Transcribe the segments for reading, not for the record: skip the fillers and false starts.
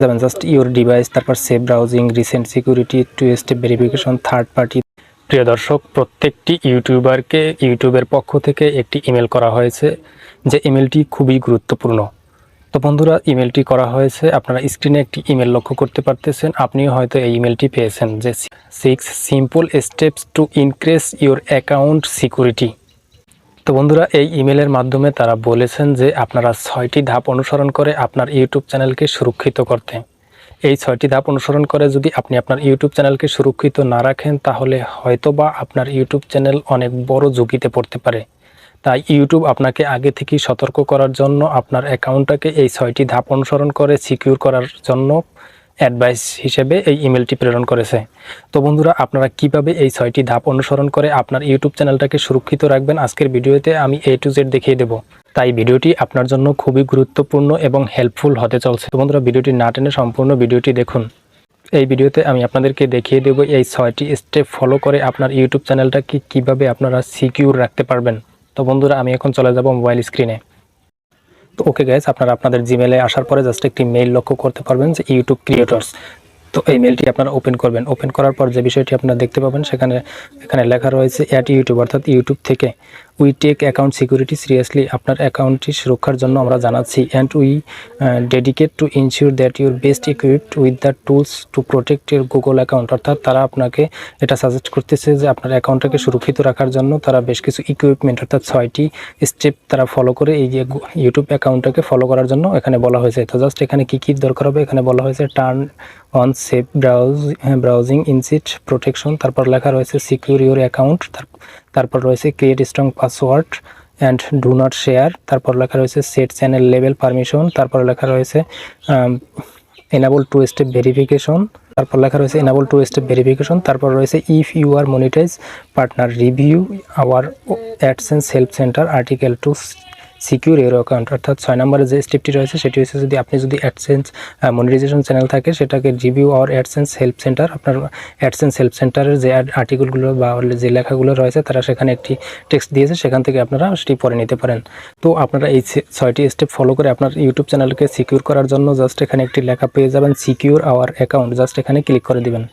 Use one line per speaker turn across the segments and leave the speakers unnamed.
যাবেন just your device, তারপর save browsing, recent security, two step verification, third party. প্রিয় দর্শক, প্রত্যেকটি ইউটিউবারকে ইউটিউবের পক্ষ থেকে একটি ইমেল করা হয়েছে, যে ইমেলটি খুবই গুরুত্বপূর্ণ। তো বন্ধুরা, ইমেলটি করা হয়েছে, আপনারা স্ক্রিনে একটি ইমেল লক্ষ্য করতে পারতেছেন। আপনিও হয়তো এই ইমেলটি পেয়েছেন, যে 6 simple steps to increase your account security. তো বন্ধুরা, এই ইমেলের মাধ্যমে তারা বলেছেন যে আপনারা 6টি ধাপ অনুসরণ করে আপনার ইউটিউব চ্যানেলকে সুরক্ষিত করতে। এই 6টি ধাপ অনুসরণ করে যদি আপনি আপনার ইউটিউব চ্যানেলকে সুরক্ষিত না রাখেন, তাহলে হয়তোবা আপনার ইউটিউব চ্যানেল অনেক বড় ঝুঁকিতে পড়তে পারে। তাই ইউটিউব আপনাকে আগে থেকেই সতর্ক করার জন্য আপনার অ্যাকাউন্টটাকে এই 6টি ধাপ অনুসরণ করে সিকিউর করার জন্য অ্যাডভাইস হিসেবে এই ইমেলটি প্রেরণ করেছে। তো বন্ধুরা, আপনারা কিভাবে এই 6টি ধাপ অনুসরণ করে আপনার ইউটিউব চ্যানেলটাকে সুরক্ষিত রাখবেন, আজকের ভিডিওতে আমি A to Z দেখিয়ে দেব। তাই ভিডিওটি আপনার জন্য খুবই গুরুত্বপূর্ণ এবং হেল্পফুল হতে চলছে। তো বন্ধুরা, ভিডিওটি না টেনে সম্পূর্ণ ভিডিওটি দেখুন। এই ভিডিওতে আমি আপনাদেরকে দেখিয়ে দেব এই 6টি স্টেপ ফলো করে আপনার ইউটিউব চ্যানেলটাকে কিভাবে আপনারা সিকিউর রাখতে পারবেন। তো বন্ধুরা, আমি এখন চলে যাব মোবাইল স্ক্রিনে। তো ওকে গাইস, আপনারা আপনাদের জিমেলে আসার পরে জাস্ট একটি মেইল লক্ষ্য করতে পারবেন, যে ইউটিউব ক্রিয়েটর্স। তো এই মেলটি আপনারা ওপেন করবেন। ওপেন করার পর যে বিষয়টি আপনারা দেখতে পাবেন, এখানে লেখা রয়েছে অ্যাট ইউটিউব, অর্থাৎ ইউটিউব থেকে we take account security seriously. আপনার অ্যাকাউন্টটি সুরক্ষার জন্য আমরা জানাচ্ছি, and we dedicate to ensure that you're best equipped with the tools to protect your Google account. অর্থাৎ তারা আপনাকে এটা সাজেস্ট করতেছে যে আপনার অ্যাকাউন্টটাকে সুরক্ষিত রাখার জন্য তারা বেশ কিছু ইকুইপমেন্ট, অর্থাৎ 6টি স্টেপ তারা ফলো করে এই যে ইউটিউব অ্যাকাউন্টটাকে ফলো করার জন্য এখানে বলা হয়েছে। তো জাস্ট এখানে কী দরকার হবে, এখানে বলা হয়েছে turn on safe browsing insight protection, তারপর লেখা রয়েছে সিকিউর ইউর অ্যাকাউন্ট, তারপর রয়েছে create strong password and do not share, তারপর লেখা রয়েছে সেট চ্যানেল লেভেল পারমিশন, তারপর লেখা রয়েছে এনাবল টু স্টেপ ভেরিফিকেশন, তারপর লেখা রয়েছে এনাবল টু স্টেপ ভেরিফিকেশন, তারপর রয়েছে if you are monetize partner review our AdSense help center article to secure your account. অর্থাৎ 6 নম্বরে যে স্টেপটি রয়েছে সেটি হচ্ছে, আপনি যদি অ্যাডসেন্স মনিটাইজেশন চ্যানেল থাকে, সেটাকে review our AdSense help center, আপনার অ্যাডসেন্স হেল্প সেন্টারের যে আর্টিকেলগুলো বা যে লেখাগুলো রয়েছে তারা সেখানে একটি টেক্সট দিয়েছে, সেখান থেকে আপনারা সেটি পড়ে নিতে পারেন। তো আপনারা এই 6টি স্টেপ ফলো করে আপনার ইউটিউব চ্যানেলকে সিকিউর করার জন্য জাস্ট এখানে একটি লেখা পেয়ে যাবেন, সিকিউর আওয়ার অ্যাকাউন্ট। জাস্ট এখানে ক্লিক করে দিবেন।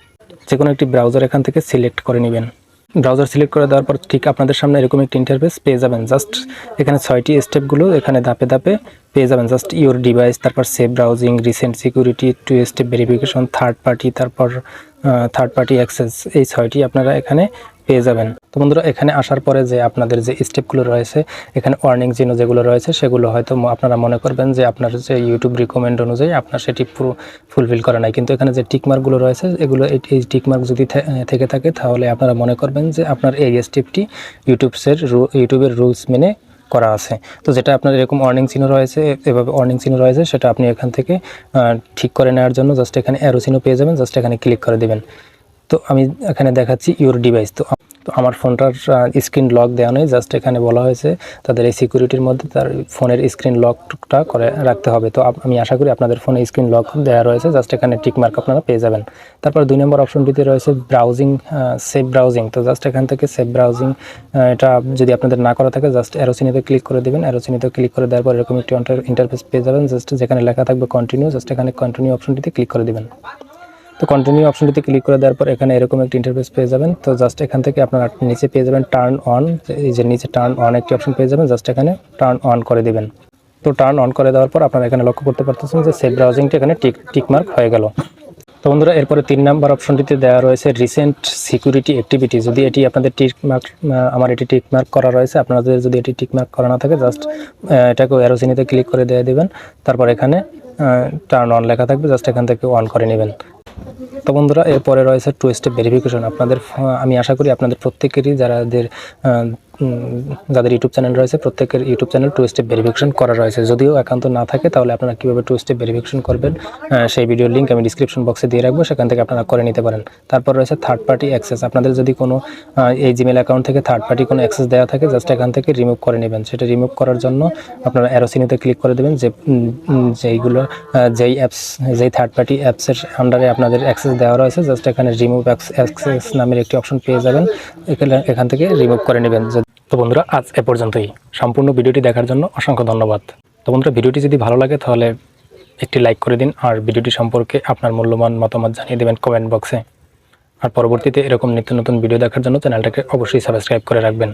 যে কোনো একটি ব্রাউজার এখান থেকে সিলেক্ট করে নেবেন। ব্রাউজার সিলেক্ট করে দেওয়ার পর ঠিক আপনাদের সামনে এরকম একটি ইন্টারফেস পেয়ে যাবেন। জাস্ট এখানে 6টি স্টেপগুলো এখানে ধাপে ধাপে পেয়ে যাবেন। জাস্ট ইউর ডিভাইস, তারপর save browsing, recent security, two step verification, third party, তারপর থার্ড পার্টি অ্যাক্সেস, এই 6টি আপনারা এখানে পেয়ে যাবেন। তো বন্ধুরা, এখানে আসার পরে যে আপনাদের যে স্টেপগুলো রয়েছে, এখানে ওয়ার্নিং চিহ্ন যেগুলো রয়েছে সেগুলো হয়তো আপনারা মনে করবেন যে আপনার যে ইউটিউব রিকমেন্ড অনুযায়ী আপনার সেটি পুরো ফুলফিল করা নাই, কিন্তু এখানে যে টিকমার্কগুলো রয়েছে এগুলো এই টিকমার্ক যদি থেকে থাকে, তাহলে আপনারা মনে করবেন যে আপনার এই স্টেপটি ইউটিউবের রুলস মেনে করা আছে। তো যেটা আপনার এরকম ওয়ার্নিং চিহ্ন রয়েছে, এভাবে ওয়ার্নিং চিহ্ন রয়েছে, সেটা আপনি এখান থেকে ঠিক করে নেওয়ার জন্য জাস্ট এখানে অ্যারো চিহ্ন পেয়ে যাবেন, জাস্ট এখানে ক্লিক করে দেবেন। তো আমি এখানে দেখাচ্ছি ইউর ডিভাইস। তো আমার ফোনটার স্ক্রিন লক দেওয়া নেই, জাস্ট এখানে বলা হয়েছে তাদের এই সিকিউরিটির মধ্যে তার ফোনের স্ক্রিন লকটা করে রাখতে হবে। তো আমি আশা করি আপনাদের ফোনে স্ক্রিন লক দেওয়া রয়েছে, জাস্ট এখানে টিক মার্ক আপনারা পেয়ে যাবেন। তারপর 2 নম্বর অপশনটিতে রয়েছে ব্রাউজিং, সেভ ব্রাউজিং। তো জাস্ট এখান থেকে সেভ ব্রাউজিং, এটা যদি আপনাদের না করা থাকে জাস্ট অ্যারো চিহ্নিতে ক্লিক করে দেবেন। অ্যারো চিহ্নিতে ক্লিক করে দেওয়ার পর এরকম একটি ইন্টারফেস পেয়ে যাবেন, জাস্ট যেখানে লেখা থাকবে কন্টিনিউ, জাস্ট এখানে কন্টিনিউ অপশনটিতে ক্লিক করে দেবেন। তো কন্টিনিউ অপশনটিতে ক্লিক করে দেওয়ার পর এখানে এরকম একটি ইন্টারফেস পেয়ে যাবেন। তো জাস্ট এখান থেকে আপনারা নিচে পেয়ে যাবেন টার্ন অন, এই যে নিচে টার্ন অন একটি অপশন পেয়ে যাবেন, জাস্ট এখানে টার্ন অন করে দিবেন। তো টার্ন অন করে দেওয়ার পর আপনারা এখানে লক্ষ্য করতে পারতেছেন যে সেভ ব্রাউজিংটা এখানে টিকমার্ক হয়ে গেল। তো বন্ধুরা, এরপরে 3 নম্বর অপশনটিতে দেওয়া রয়েছে রিসেন্ট সিকিউরিটি অ্যাক্টিভিটি। যদি এটি আপনাদের টিকমার্ক, আমার এটি টিকমার্ক করা রয়েছে, আপনাদের যদি এটি টিকমার্ক করা না থাকে জাস্ট এটাকে অ্যারো চিহ্নিতে ক্লিক করে দিয়ে দেবেন। তারপর এখানে টার্ন অন লেখা থাকবে, জাস্ট এখান থেকে অন করে নেবেন। তো বন্ধুরা, এরপরে রয়েছে টু স্টেপ ভেরিফিকেশন। আমি আশা করি আপনাদের প্রত্যেকেরই যাদের ইউটিউব চ্যানেল রয়েছে প্রত্যেকের YouTube channel to step verification করা রয়েছে। যদিও একান্ত না থাকে তাহলে আপনারা কীভাবে টু স্টেপ ভেরিফিকেশন করবেন সেই ভিডিওর লিঙ্ক আমি ডিসক্রিপশন বক্সে দিয়ে রাখবো, সেখান থেকে আপনারা করে নিতে পারেন। তারপর রয়েছে থার্ড পার্টি অ্যাক্সেস। আপনাদের যদি কোনো এই জিমেল অ্যাকাউন্ট থেকে থার্ড পার্টি কোনো অ্যাক্সেস দেওয়া থাকে জাস্ট এখান থেকে রিমুভ করে নেবেন। সেটা রিমুভ করার জন্য আপনারা অ্যারো চিহ্নিতে ক্লিক করে দেবেন, যেই থার্ড পার্টি অ্যাপসের আন্ডারে আপনাদের অ্যাক্সেস দেওয়া রয়েছে জাস্ট এখানে রিমুভ অ্যাক্সেস নামের একটি অপশন পেয়ে যাবেন, এখান থেকে রিমুভ করে নেবেন। তো বন্ধুরা, আজ এ পর্যন্তই। সম্পূর্ণ ভিডিওটি দেখার জন্য অসংখ্য ধন্যবাদ। তো বন্ধুরা, ভিডিওটি যদি ভালো লাগে তাহলে একটি লাইক করে দিন আর ভিডিওটি সম্পর্কে আপনার মূল্যবান মতামত জানিয়ে দেবেন কমেন্ট বক্সে। আর পরবর্তীতে এরকম নিত্য নতুন ভিডিও দেখার জন্য চ্যানেলটাকে অবশ্যই সাবস্ক্রাইব করে রাখবেন।